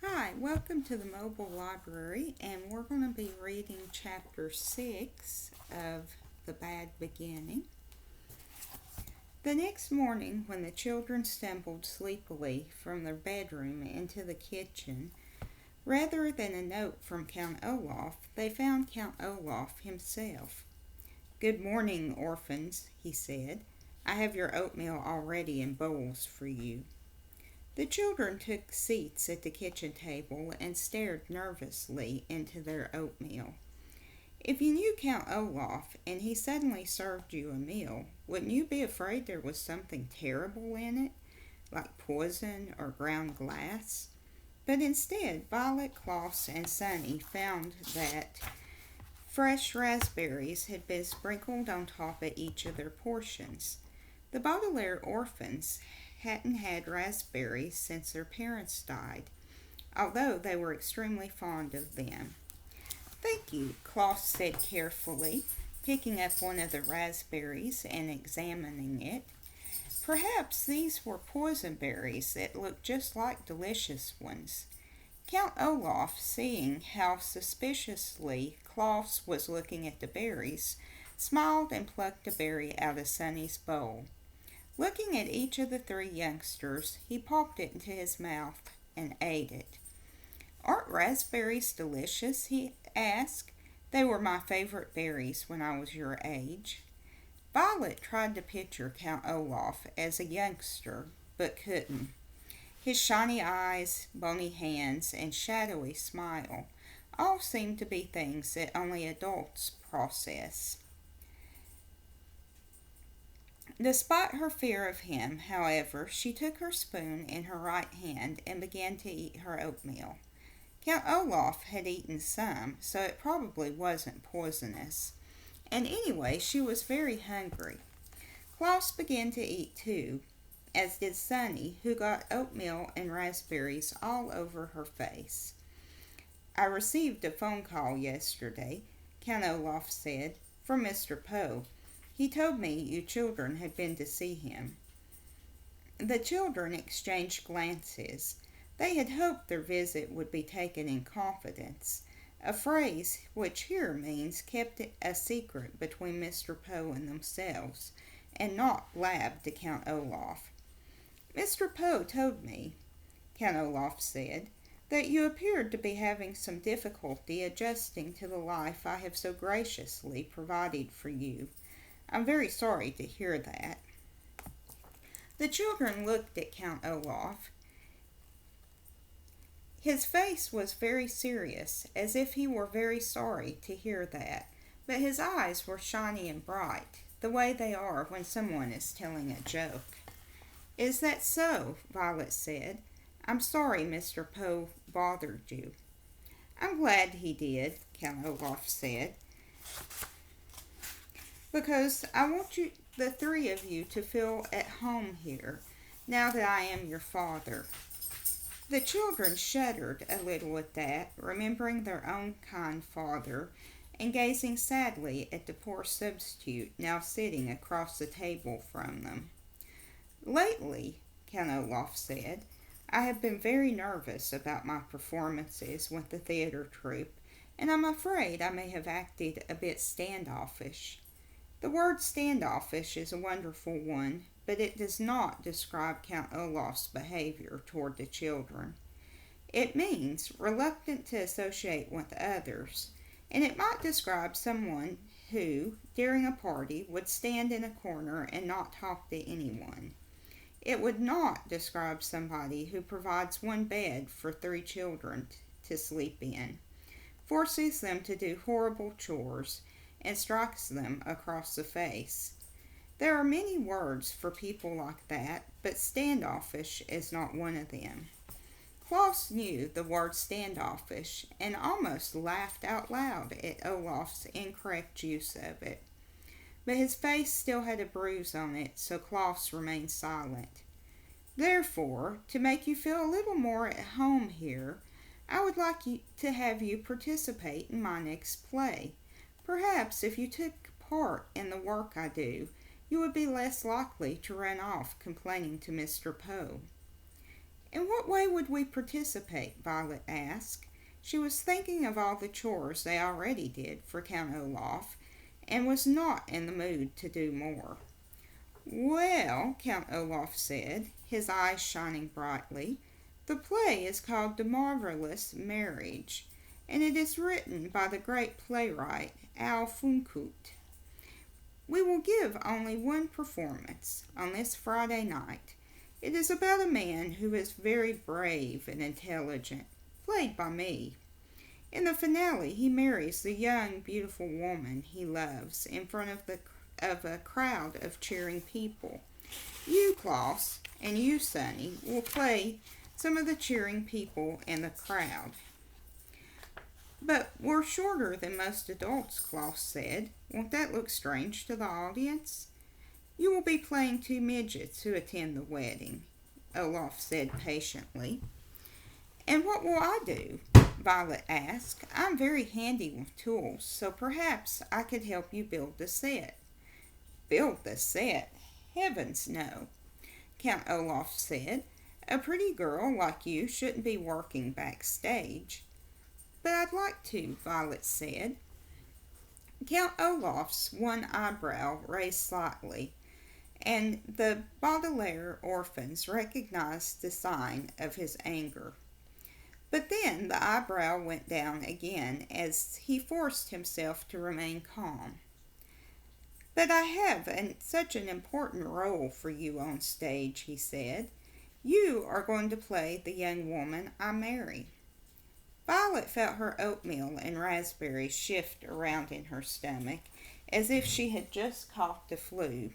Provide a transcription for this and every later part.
Hi, welcome to the mobile library, and we're going to be reading chapter 6 of The Bad Beginning. The next morning, when the children stumbled sleepily from their bedroom into the kitchen, rather than a note from Count Olaf, they found Count Olaf himself. "Good morning, orphans," he said. "I have your oatmeal already in bowls for you." The children took seats at the kitchen table and stared nervously into their oatmeal. If you knew Count Olaf and he suddenly served you a meal, wouldn't you be afraid there was something terrible in it, like poison or ground glass? But instead, Violet, Klaus, and Sunny found that fresh raspberries had been sprinkled on top of each of their portions. The Baudelaire orphans hadn't had raspberries since their parents died, although they were extremely fond of them. "Thank you," Klaus said carefully, picking up one of the raspberries and examining it. Perhaps these were poison berries that looked just like delicious ones. Count Olaf, seeing how suspiciously Klaus was looking at the berries, smiled and plucked a berry out of Sunny's bowl. Looking at each of the three youngsters, he popped it into his mouth and ate it. "Aren't raspberries delicious?" he asked. "They were my favorite berries when I was your age." Violet tried to picture Count Olaf as a youngster, but couldn't. His shiny eyes, bony hands, and shadowy smile all seemed to be things that only adults process. Despite her fear of him, however, she took her spoon in her right hand and began to eat her oatmeal. Count Olaf had eaten some, so it probably wasn't poisonous. And anyway, she was very hungry. Klaus began to eat too, as did Sunny, who got oatmeal and raspberries all over her face. "I received a phone call yesterday," Count Olaf said, "from Mr. Poe. He told me you children had been to see him." The children exchanged glances. They had hoped their visit would be taken in confidence, a phrase which here means kept a secret between Mr. Poe and themselves, and not blabbed to Count Olaf. "Mr. Poe told me," Count Olaf said, "that you appeared to be having some difficulty adjusting to the life I have so graciously provided for you. I'm very sorry to hear that." The children looked at Count Olaf. His face was very serious, as if he were very sorry to hear that, but his eyes were shiny and bright, the way they are when someone is telling a joke. "Is that so?" Violet said. "I'm sorry Mr. Poe bothered you." "I'm glad he did," Count Olaf said, "because I want the three of you to feel at home here, now that I am your father." The children shuddered a little at that, remembering their own kind father, and gazing sadly at the poor substitute now sitting across the table from them. "Lately," Count Olaf said, "I have been very nervous about my performances with the theater troupe, and I'm afraid I may have acted a bit standoffish." The word standoffish is a wonderful one, but it does not describe Count Olaf's behavior toward the children. It means reluctant to associate with others, and it might describe someone who, during a party, would stand in a corner and not talk to anyone. It would not describe somebody who provides one bed for three children to sleep in, forces them to do horrible chores, and strikes them across the face. There are many words for people like that, but standoffish is not one of them. Klaus knew the word standoffish and almost laughed out loud at Olaf's incorrect use of it. But his face still had a bruise on it, so Klaus remained silent. "Therefore, to make you feel a little more at home here, I would like to have you participate in my next play. Perhaps if you took part in the work I do, you would be less likely to run off complaining to Mr. Poe." In what way would we participate? Violet asked. She was thinking of all the chores they already did for Count Olaf, and was not in the mood to do more. Well, Count Olaf said, his eyes shining brightly, the play is called The Marvelous Marriage, and it is written by the great playwright Al Funkut. We will give only one performance on this Friday night. It is about a man who is very brave and intelligent, played by me. In the finale, he marries the young, beautiful woman he loves in front of a crowd of cheering people. You, Klaus, and you, Sonny, will play some of the cheering people in the crowd. But we're shorter than most adults, Klaus said. Won't that look strange to the audience? You will be playing two midgets who attend the wedding, Olaf said patiently. And what will I do? Violet asked. I'm very handy with tools, so perhaps I could help you build the set. Build the set? Heavens, no, Count Olaf said. A pretty girl like you shouldn't be working backstage. But I'd like to, Violet said. Count Olaf's one eyebrow raised slightly, and the Baudelaire orphans recognized the sign of his anger. But then the eyebrow went down again as he forced himself to remain calm. But I have such an important role for you on stage, he said. You are going to play the young woman I marry. Violet felt her oatmeal and raspberries shift around in her stomach as if she had just caught the flu.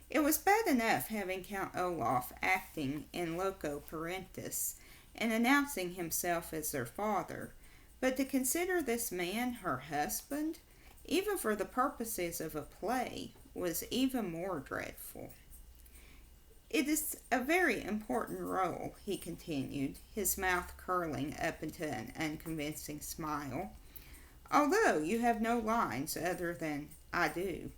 It was bad enough having Count Olaf acting in loco parentis and announcing himself as their father, but to consider this man her husband, even for the purposes of a play, was even more dreadful. It is a very important role, he continued, his mouth curling up into an unconvincing smile, although you have no lines other than I do,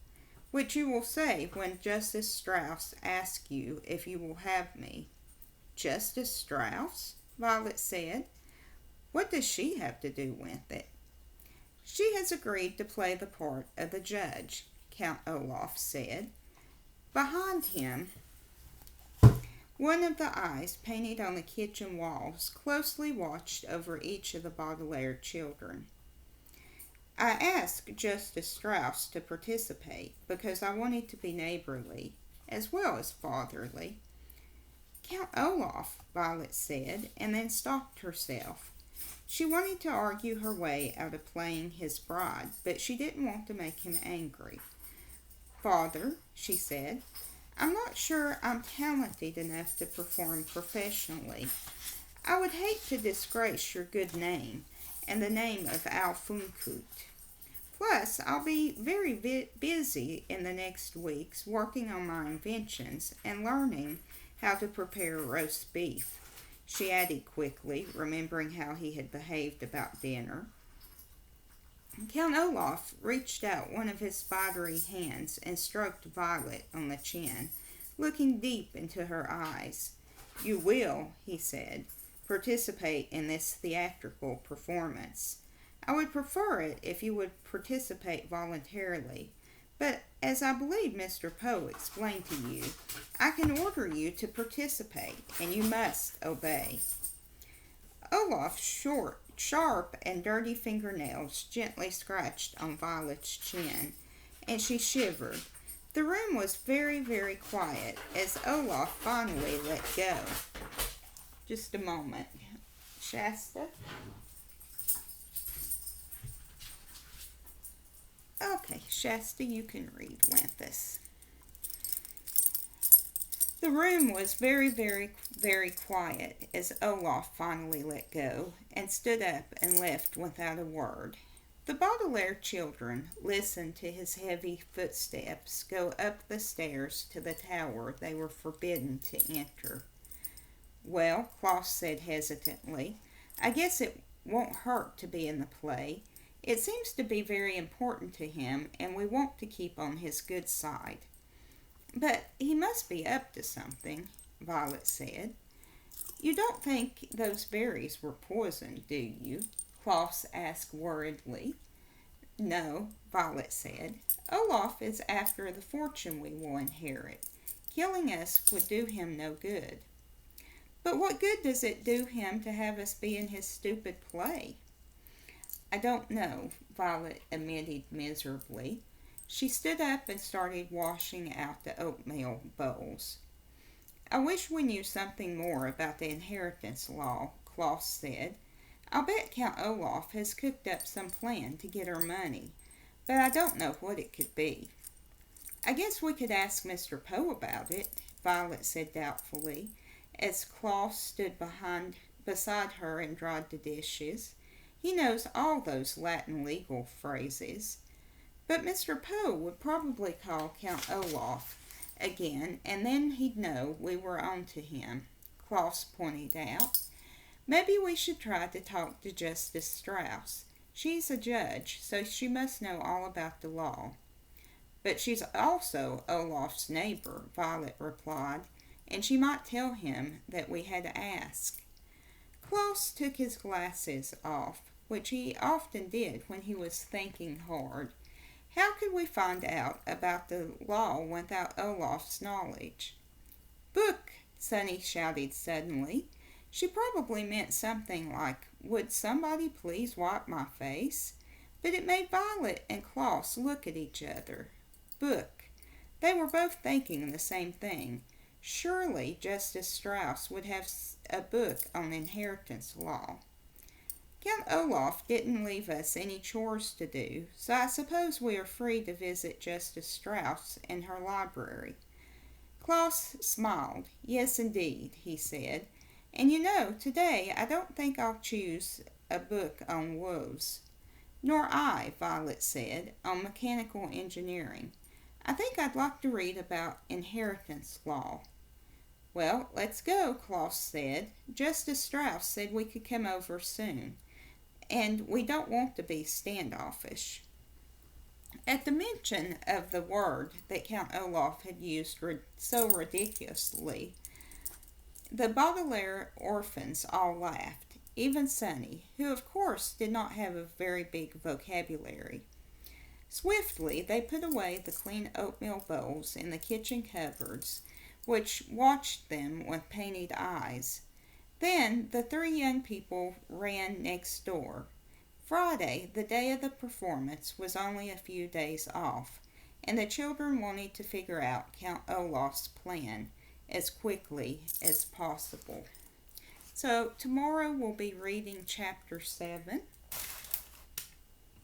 which you will say when Justice Strauss asks you if you will have me. Justice Strauss? Violet said. What does she have to do with it? She has agreed to play the part of the judge, Count Olaf said. Behind him, one of the eyes painted on the kitchen walls closely watched over each of the Baudelaire children. I asked Justice Strauss to participate because I wanted to be neighborly as well as fatherly. Count Olaf, Violet said, and then stopped herself. She wanted to argue her way out of playing his bride, but she didn't want to make him angry. Father, she said, I'm not sure I'm talented enough to perform professionally. I would hate to disgrace your good name and the name of Al Funkut. Plus, I'll be very busy in the next weeks working on my inventions and learning how to prepare roast beef, she added quickly, remembering how he had behaved about dinner. Count Olaf reached out one of his spidery hands and stroked Violet on the chin, looking deep into her eyes. You will, he said, participate in this theatrical performance. I would prefer it if you would participate voluntarily, but as I believe Mr. Poe explained to you, I can order you to participate, and you must obey. Olaf's sharp and dirty fingernails gently scratched on Violet's chin, and she shivered. The room was very, very quiet as Olaf finally let go. Just a moment. Shasta? Okay, Shasta, you can read with us. The room was very, very, very quiet as Olaf finally let go and stood up and left without a word. The Baudelaire children listened to his heavy footsteps go up the stairs to the tower they were forbidden to enter. Well, Klaus said hesitantly, I guess it won't hurt to be in the play. It seems to be very important to him, and we want to keep on his good side. But he must be up to something, Violet said. You don't think those berries were poisoned, do you? Klaus asked worriedly. No, Violet said. Olaf is after the fortune we will inherit. Killing us would do him no good. But what good does it do him to have us be in his stupid play? I don't know, Violet admitted miserably. She stood up and started washing out the oatmeal bowls. I wish we knew something more about the inheritance law, Klaus said. I'll bet Count Olaf has cooked up some plan to get our money, but I don't know what it could be. I guess we could ask Mr. Poe about it, Violet said doubtfully, as Klaus stood beside her and dried the dishes. He knows all those Latin legal phrases. But Mr. Poe would probably call Count Olaf again, and then he'd know we were on to him, Klaus pointed out. Maybe we should try to talk to Justice Strauss. She's a judge, so she must know all about the law. But she's also Olaf's neighbor, Violet replied, and she might tell him that we had to ask. Klaus took his glasses off, which he often did when he was thinking hard. How could we find out about the law without Olaf's knowledge? Book, Sonny shouted suddenly. She probably meant something like, would somebody please wipe my face? But it made Violet and Klaus look at each other. Book. They were both thinking the same thing. Surely Justice Strauss would have a book on inheritance law. Count Olaf didn't leave us any chores to do, so I suppose we are free to visit Justice Strauss in her library. Klaus smiled. Yes, indeed, he said. And you know, today I don't think I'll choose a book on wolves. Nor I, Violet said, on mechanical engineering. I think I'd like to read about inheritance law. Well, let's go, Klaus said. Justice Strauss said we could come over soon. And we don't want to be standoffish. At the mention of the word that Count Olaf had used so ridiculously, the Baudelaire orphans all laughed, even Sonny, who of course did not have a very big vocabulary. Swiftly they put away the clean oatmeal bowls in the kitchen cupboards, which watched them with painted eyes. Then the three young people ran next door. Friday, the day of the performance, was only a few days off, and the children wanted to figure out Count Olaf's plan as quickly as possible. So tomorrow we'll be reading chapter 7.